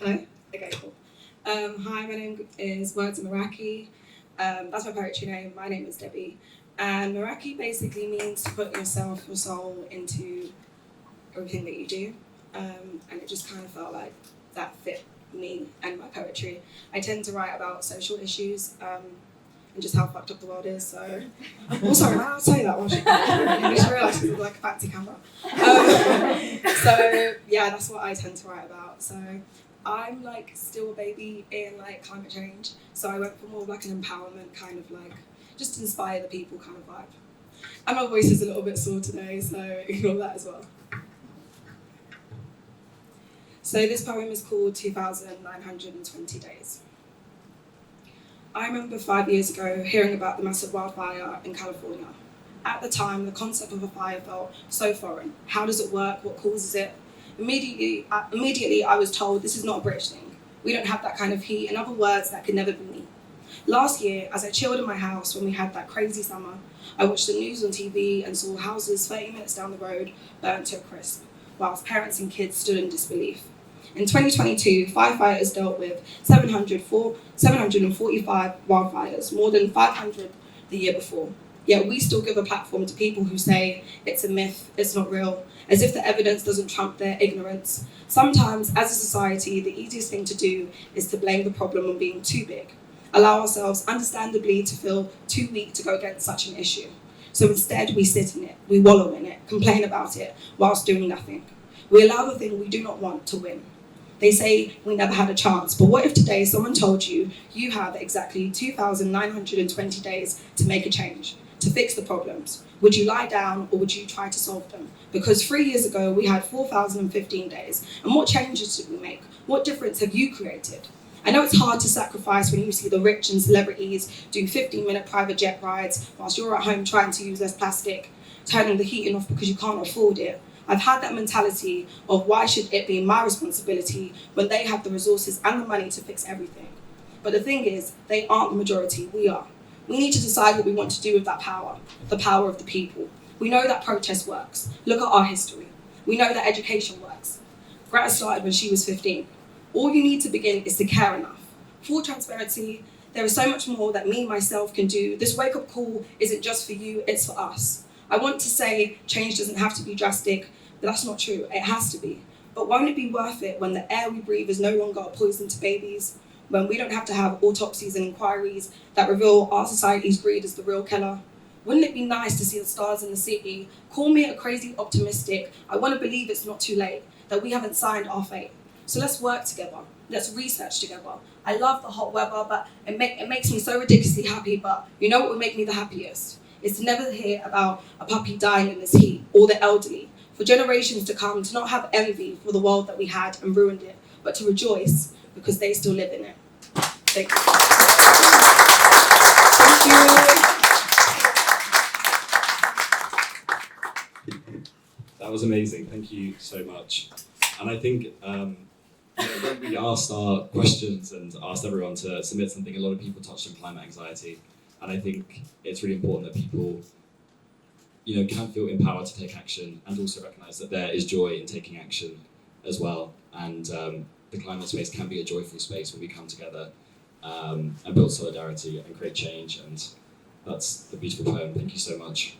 Hello? Okay, cool. Hi, my name is Words of Meraki. That's my poetry name. My name is Debbie. And Meraki basically means to put yourself, your soul into everything that you do. And it just kind of felt like that fit me and my poetry. I tend to write about social issues and just how fucked up the world is. So, oh, sorry, I'll say that one. I just realised it was like a fancy camera. So yeah, that's what I tend to write about. So I'm like still a baby in like climate change. So I went for more of like an empowerment kind of like just inspire the people kind of vibe. And my voice is a little bit sore today, so ignore that as well. So this poem is called 2,920 Days. I remember 5 years ago hearing about the massive wildfire in California. At the time, the concept of a fire felt so foreign. How does it work? What causes it? Immediately, I was told this is not a British thing. We don't have that kind of heat. In other words, that could never be me. Last year, as I chilled in my house when we had that crazy summer, I watched the news on TV and saw houses 30 minutes down the road burnt to a crisp, whilst parents and kids stood in disbelief. In 2022, firefighters dealt with 745 wildfires, more than 500 the year before. Yet we still give a platform to people who say it's a myth, it's not real, as if the evidence doesn't trump their ignorance. Sometimes, as a society, the easiest thing to do is to blame the problem on being too big, allow ourselves, understandably, to feel too weak to go against such an issue. So instead, we sit in it, we wallow in it, complain about it, whilst doing nothing. We allow the thing we do not want to win. They say we never had a chance, but what if today someone told you you have exactly 2,920 days to make a change, to fix the problems? Would you lie down or would you try to solve them? Because 3 years ago we had 4,015 days, and what changes did we make? What difference have you created? I know it's hard to sacrifice when you see the rich and celebrities do 15-minute private jet rides whilst you're at home trying to use less plastic, turning the heating off because you can't afford it. I've had that mentality of why should it be my responsibility when they have the resources and the money to fix everything. But the thing is, they aren't the majority, we are. We need to decide what we want to do with that power, the power of the people. We know that protest works. Look at our history. We know that education works. Greta started when she was 15. All you need to begin is to care enough. Full transparency, there is so much more that me, myself, can do. This wake-up call isn't just for you, it's for us. I want to say change doesn't have to be drastic, but that's not true. It has to be. But won't it be worth it when the air we breathe is no longer a poison to babies? When we don't have to have autopsies and inquiries that reveal our society's greed is the real killer? Wouldn't it be nice to see the stars in the city? Call me a crazy optimistic. I want to believe it's not too late, that we haven't signed our fate. So let's work together. Let's research together. I love the hot weather, but it makes me so ridiculously happy. But you know what would make me the happiest? Is to never hear about a puppy dying in this heat, or the elderly. For generations to come, to not have envy for the world that we had and ruined it, but to rejoice because they still live in it. Thank you. Thank you. That was amazing. Thank you so much. And I think when we asked our questions and asked everyone to submit something, a lot of people touched on climate anxiety. And I think it's really important that people, can feel empowered to take action and also recognise that there is joy in taking action as well. And the climate space can be a joyful space when we come together and build solidarity and create change. And that's the beautiful poem. Thank you so much.